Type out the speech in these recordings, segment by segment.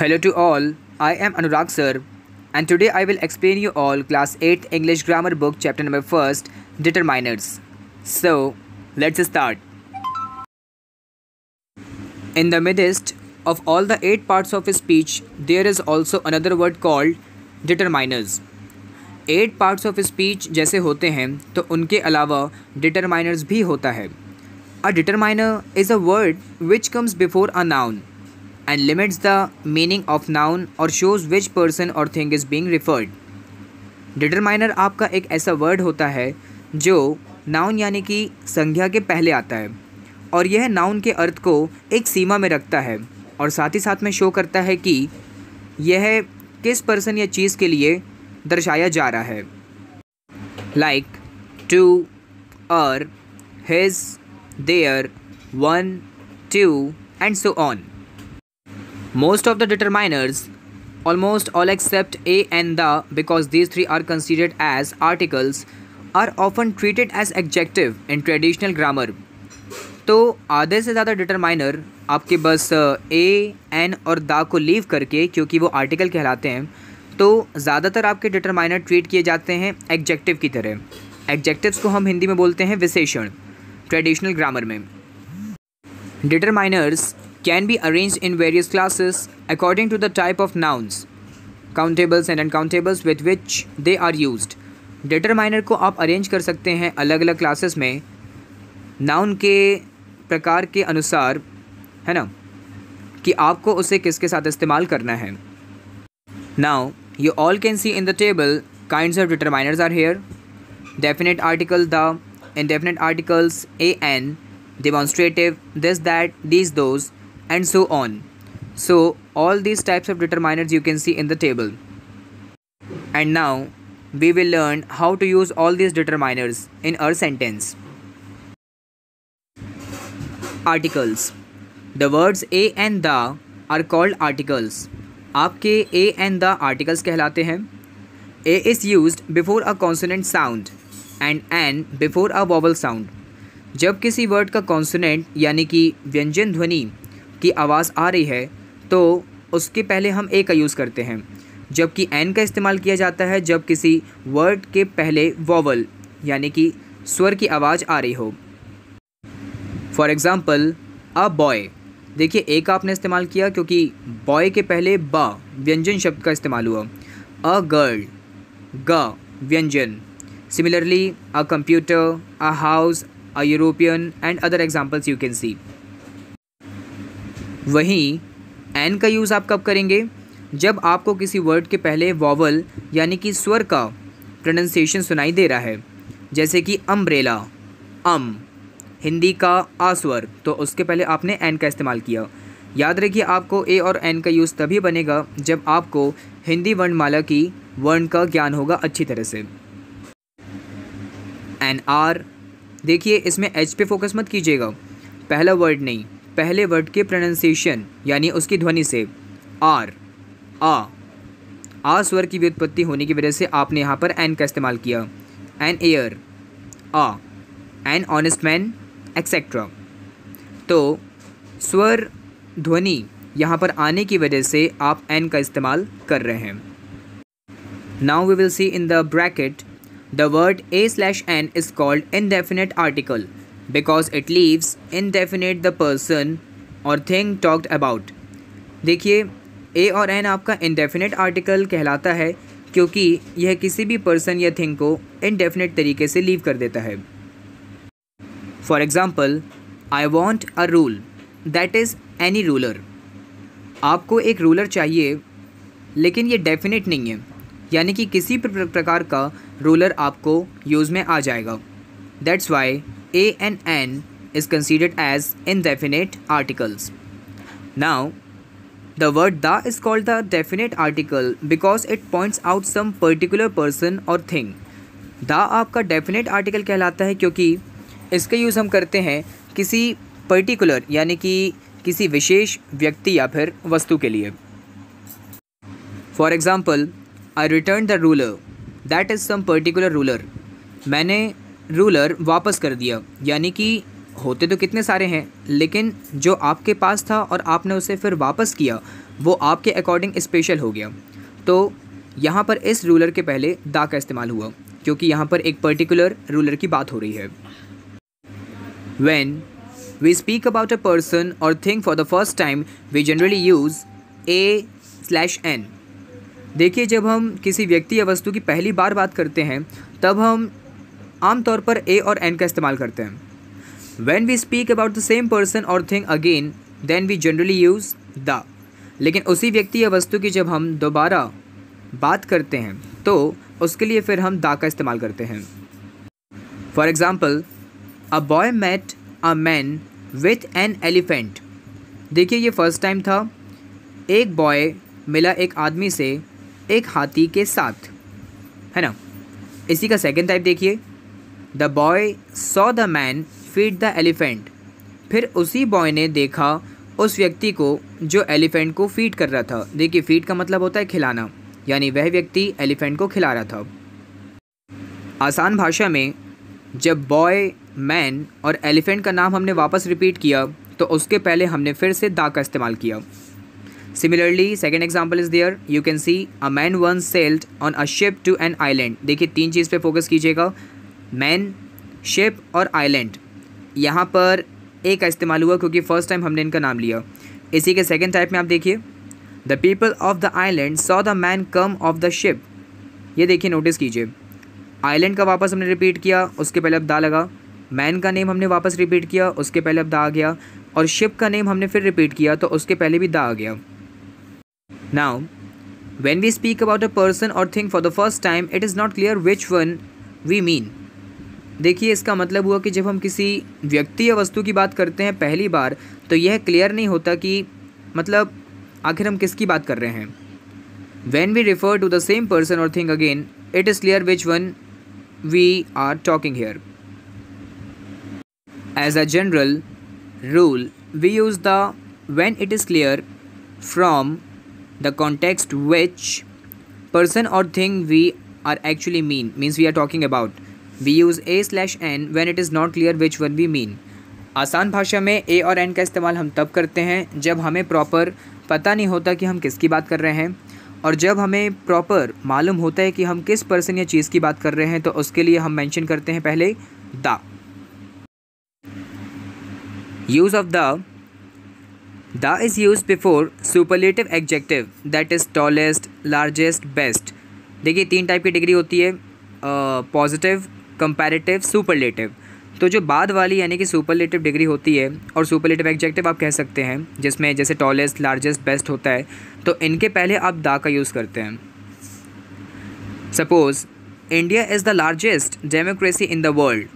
Hello to all, I am Anurag sir, and today I will explain you all class 8th English grammar book chapter number 1st, determiners. So, let's start. In the midst of all the 8 parts of a speech, there is also another word called determiners. 8 parts of speech जैसे होते हैं तो उनके अलावा determiners भी होता है. A determiner is a word which comes before a noun and limits the meaning of noun or shows which person or thing is being referred. Determiner आपका एक ऐसा वर्ड होता है जो नाउन यानी कि संज्ञा के पहले आता है और यह नाउन के अर्थ को एक सीमा में रखता है और साथ ही साथ में शो करता है कि यह किस पर्सन या चीज़ के लिए दर्शाया जा रहा है. Like to, our, his, their, one, two and so on. Most of the determiners, almost all except a and the, because these three are considered as articles, are often treated as adjective in traditional grammar. तो आधे से ज़्यादा determiner आपके बस ए, N और दा को leave करके, क्योंकि वो आर्टिकल कहलाते हैं, तो ज़्यादातर आपके डिटरमाइनर ट्रीट किए जाते हैं एडजेक्टिव की तरह. एडजेक्टिव्स को हम हिंदी में बोलते हैं विशेषण ट्रेडिशनल ग्रामर में. Determiners can be arranged in various classes according to the type of nouns, countables and uncountables with which they are used. Determiner को आप अरेंज कर सकते हैं अलग अलग क्लासेस में नाउन के प्रकार के अनुसार, है ना, कि आपको उसे किसके साथ इस्तेमाल करना है. Now you all can see in the table kinds of determiners are here. Definite article the, indefinite articles a, n, demonstrative this, that, these, those, and so on. So all these types of determiners you can see in the table. And now we will learn how to use all these determiners in our sentence. Articles. The words a and the are called articles. आपके a and the articles कहलाते हैं. A is used before a consonant sound and n before a vowel sound. जब किसी word का consonant यानी कि व्यंजन ध्वनि की आवाज़ आ रही है तो उसके पहले हम ए का यूज़ करते हैं, जबकि एन का इस्तेमाल किया जाता है जब किसी वर्ड के पहले वॉवल यानी कि स्वर की आवाज़ आ रही हो. For example a boy. देखिए ए का आपने इस्तेमाल किया क्योंकि बॉय के पहले ब व्यंजन शब्द का इस्तेमाल हुआ. अ गर्ल, ग व्यंजन. Similarly a computer, a house, a European and other examples you can see. वहीं एन का यूज़ आप कब करेंगे? जब आपको किसी वर्ड के पहले वॉवल यानी कि स्वर का प्रोनाउंसिएशन सुनाई दे रहा है, जैसे कि अम्ब्रेला, अम, हिंदी का आ स्वर, तो उसके पहले आपने एन का इस्तेमाल किया. याद रखिए आपको ए और एन का यूज़ तभी बनेगा जब आपको हिंदी वर्णमाला की वर्ण का ज्ञान होगा अच्छी तरह से. An hour. देखिए इसमें एच पे फोकस मत कीजिएगा, पहला वर्ड नहीं, पहले वर्ड के प्रोनाउंसिएशन यानी उसकी ध्वनि से. आर, आ स्वर की व्युत्पत्ति होने की वजह से आपने यहाँ पर एन का इस्तेमाल किया. एन एयर, आ, एन ऑनेस्ट मैन, एक्सेट्रा. तो स्वर ध्वनि यहाँ पर आने की वजह से आप एन का इस्तेमाल कर रहे हैं. Now we will see in the bracket. The word a/n is called indefinite article because it leaves indefinite the person or thing talked about. देखिए a और n आपका indefinite article कहलाता है क्योंकि यह किसी भी person या thing को indefinite तरीके से लीव कर देता है. For example, I want a rule, that is any ruler. आपको एक रूलर चाहिए लेकिन ये डेफिनेट नहीं है, यानी कि किसी प्रकार का रूलर आपको यूज़ में आ जाएगा. That's why A and an is considered as indefinite articles. Now the word the is called the definite article because it points out some particular person और थिंग. द आपका डेफिनेट आर्टिकल कहलाता है क्योंकि इसका use हम करते हैं किसी पर्टिकुलर यानी कि किसी विशेष व्यक्ति या फिर वस्तु के लिए. For example I returned the ruler, that is some particular ruler. मैंने रूलर वापस कर दिया, यानी कि होते तो कितने सारे हैं, लेकिन जो आपके पास था और आपने उसे फिर वापस किया वो आपके अकॉर्डिंग स्पेशल हो गया। तो यहाँ पर इस रूलर के पहले दा का इस्तेमाल हुआ, क्योंकि यहाँ पर एक पर्टिकुलर रूलर की बात हो रही है। When we speak about a person or thing for the first time, we generally use a/n। देखिए, जब हम किसी व्यक्ति या वस्तु की पहली बार बात करते हैं तब हम आमतौर पर a और n का इस्तेमाल करते हैं। When we speak about the same person or thing again, then we generally use the। लेकिन उसी व्यक्ति या वस्तु की जब हम दोबारा बात करते हैं तो उसके लिए फिर हम दा का इस्तेमाल करते हैं। For example, a boy met a man with an elephant. देखिए, ये फर्स्ट टाइम था। एक बॉय मिला एक आदमी से एक हाथी के साथ, है ना। इसी का सेकंड टाइप देखिए, the boy saw the man feed the elephant. फिर उसी बॉय ने देखा उस व्यक्ति को जो एलिफेंट को फीड कर रहा था। देखिए, फीड का मतलब होता है खिलाना, यानी वह व्यक्ति एलिफेंट को खिला रहा था। आसान भाषा में जब बॉय, मैन और एलिफेंट का नाम हमने वापस रिपीट किया तो उसके पहले हमने फिर से दा का इस्तेमाल किया। Similarly second example is there, you can see a man once sailed on a ship to an island. देखिए, तीन चीज़ पे फोकस कीजिएगा, मैन, शिप और आइलैंड। यहाँ पर ए का इस्तेमाल हुआ क्योंकि फर्स्ट टाइम हमने इनका नाम लिया। इसी के सेकेंड टाइप में आप देखिए, the people of the island saw the man come of the ship. ये देखिए, नोटिस कीजिए, आइलैंड का वापस हमने रिपीट किया, उसके पहले अब दा लगा। मैन का नेम हमने वापस रिपीट किया, उसके पहले अब दा आ गया। और शिप का नेम हमने फिर रिपीट किया तो उसके पहले भी दा आ गया। Now when we speak about a person और thing for the first time, it is not clear which one we mean. देखिए, इसका मतलब हुआ कि जब हम किसी व्यक्ति या वस्तु की बात करते हैं पहली बार तो यह क्लियर नहीं होता कि मतलब आखिर हम किसकी बात कर रहे हैं। When we refer to the same person or thing again, it is clear which one we are talking here. As a general rule, we use the when it is clear from the context which person or thing we are actually means we are talking about. We use a/n when it is not clear which one we mean. आसान भाषा में a और n का इस्तेमाल हम तब करते हैं जब हमें प्रॉपर पता नहीं होता कि हम किसकी बात कर रहे हैं, और जब हमें प्रॉपर मालूम होता है कि हम किस पर्सन या चीज़ की बात कर रहे हैं तो उसके लिए हम मेंशन करते हैं पहले दा। Use of the is use before superlative adjective that is tallest, largest, best. देखिए, तीन टाइप की डिग्री होती है, पॉजिटिव, कंपैरेटिव, सुपरलेटिव। तो जो बाद वाली यानी कि सुपरलेटिव डिग्री होती है और सुपरलेटिव एडजेक्टिव आप कह सकते हैं, जिसमें जैसे टॉलेस्ट, लार्जेस्ट, बेस्ट होता है, तो इनके पहले आप दा का यूज़ करते हैं। Suppose India is the largest democracy in the world.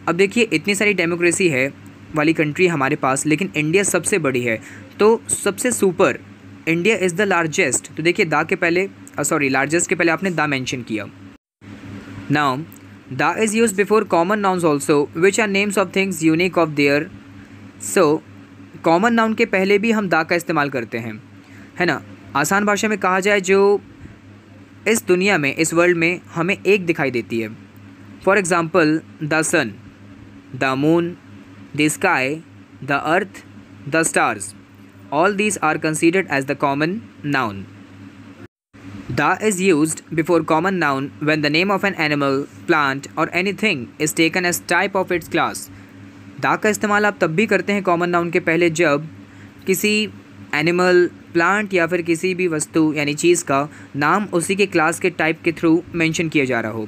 अब देखिए, इतनी सारी डेमोक्रेसी है वाली कंट्री हमारे पास, लेकिन इंडिया सबसे बड़ी है, तो सबसे super India is the largest. तो देखिए, दा के पहले लार्जेस्ट के पहले आपने दा मेंशन किया। Now the is use before common nouns also which are names of things unique of their. So common noun के पहले भी हम दा का इस्तेमाल करते हैं, है ना। आसान भाषा में कहा जाए, जो इस दुनिया में, इस वर्ल्ड में हमें एक दिखाई देती है। For example, the sun, the moon, the sky, the earth, the stars, all these are considered as the common noun. Da is used before common noun when the name of an animal, plant or anything is taken as type of its class. Da का इस्तेमाल आप तब भी करते हैं common noun के पहले जब किसी एनिमल, प्लांट या फिर किसी भी वस्तु यानी चीज़ का नाम उसी के क्लास के टाइप के थ्रू मेंशन किया जा रहा हो।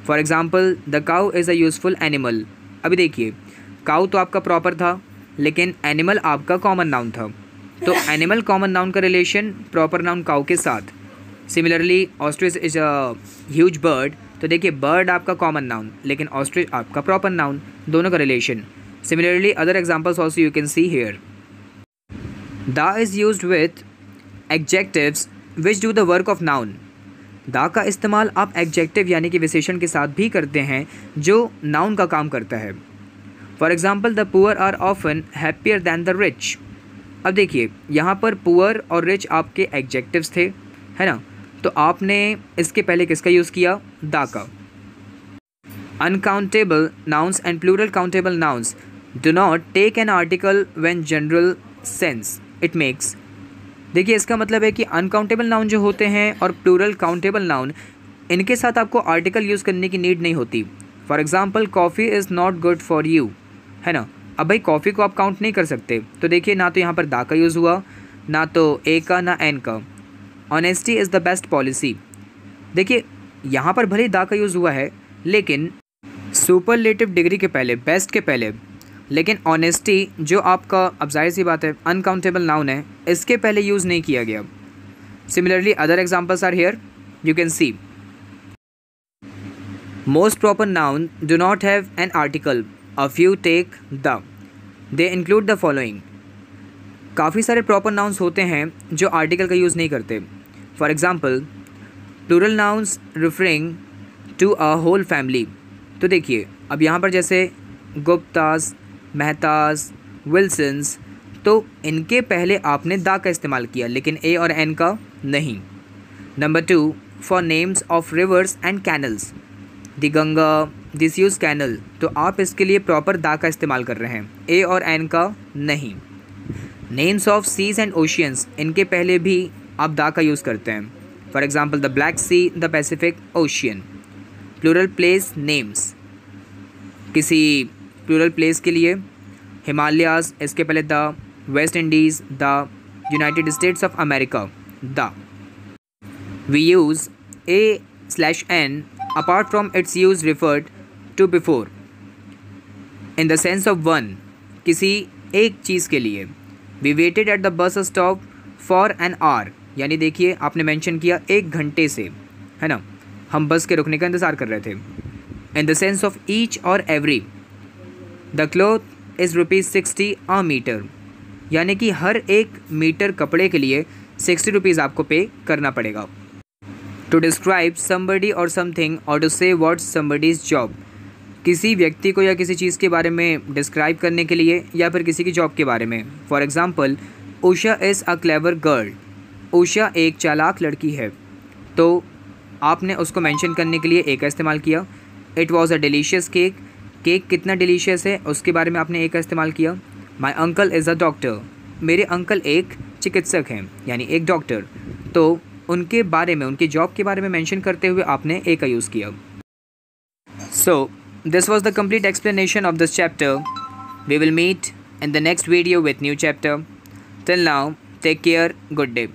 For example, the cow is a useful animal. अभी देखिए, काउ तो आपका प्रॉपर था, लेकिन एनिमल आपका कॉमन नाउन था, तो एनिमल कॉमन नाउन का रिलेशन प्रॉपर नाउन काउ के साथ। Similarly, ostrich is a huge bird, तो देखिए, बर्ड आपका कॉमन नाउन लेकिन ऑस्ट्रिच आपका प्रॉपर नाउन, दोनों का relation. Similarly, other examples also you can see here. The is used with adjectives which do the work of noun. The का इस्तेमाल आप एडजेक्टिव यानी कि विशेषण के साथ भी करते हैं जो नाउन का काम करता है। For example, the poor are often happier than the rich. अब देखिए, यहाँ पर पुअर और रिच आपके एडजेक्टिव्स थे, है ना, तो आपने इसके पहले किसका यूज़ किया? दा का। Uncountable nouns and plural countable nouns do not take an article when general sense it makes. देखिए इसका मतलब है कि अनकाउंटेबल नाउन जो होते हैं और प्लूरल काउंटेबल नाउन, इनके साथ आपको आर्टिकल यूज़ करने की नीड नहीं होती। For example coffee is not good for you, है ना। अब भाई कॉफ़ी को आप काउंट नहीं कर सकते, तो देखिए ना तो यहाँ पर दा का यूज़ हुआ, ना तो ए का, ना एन का। Honesty is the best policy, देखिए यहाँ पर भले ही दा का यूज़ हुआ है, लेकिन सुपरलेटिव डिग्री के पहले, बेस्ट के पहले, लेकिन ऑनेस्टी जो आपका, अब जाहिर सी बात है अनकाउंटेबल नाउन है, इसके पहले यूज़ नहीं किया गया। Similarly other examples are here, you can see. Most proper noun do not have an article, a few take the, they include the following. काफ़ी सारे प्रॉपर नाउन्स होते हैं जो आर्टिकल का यूज़ नहीं करते। For example plural nouns referring to a whole family. तो देखिए अब यहाँ पर जैसे गुप्तास, मेहतास, विल्सन्स, तो इनके पहले आपने दा का इस्तेमाल किया, लेकिन ए और एन का नहीं। Number 2, for names of rivers and canals, the Ganga, the Suez canal, तो आप इसके लिए प्रॉपर दा का इस्तेमाल कर रहे हैं, ए और एन का नहीं। Names of seas and oceans, इनके पहले भी आप दा का यूज़ करते हैं। For example the Black Sea, the Pacific Ocean. Plural place names, किसी प्लूरल प्लेस के लिए हिमालयाज़, इसके पहले the, West Indies the, United States of America the. We use a/n apart from its use referred to before in the sense of one, किसी एक चीज़ के लिए। We waited at the bus stop for an hour, यानी देखिए आपने mention किया 1 घंटे से, है ना, हम बस के रुकने का इंतज़ार कर रहे थे। In the sense of each or every, the cloth is ₹60 a meter, यानी कि हर 1 मीटर कपड़े के लिए 60 रुपीज़ आपको पे करना पड़ेगा। To describe somebody or something or to say what's somebody's job, किसी व्यक्ति को या किसी चीज़ के बारे में डिस्क्राइब करने के लिए या फिर किसी की जॉब के बारे में। For example Usha is a clever girl, Usha एक चालाक लड़की है, तो आपने उसको मेंशन करने के लिए ए का इस्तेमाल किया। It was a delicious cake, cake कितना डिलीशियस है उसके बारे में आपने ए का इस्तेमाल किया। My uncle is a doctor, मेरे अंकल एक चिकित्सक हैं, यानी एक डॉक्टर, तो उनके बारे में, उनकी जॉब के बारे में मेंशन करते हुए आपने ए का यूज़ किया। So this was the complete explanation of this chapter. We will meet in the next video with new chapter. Till now, take care. Good day.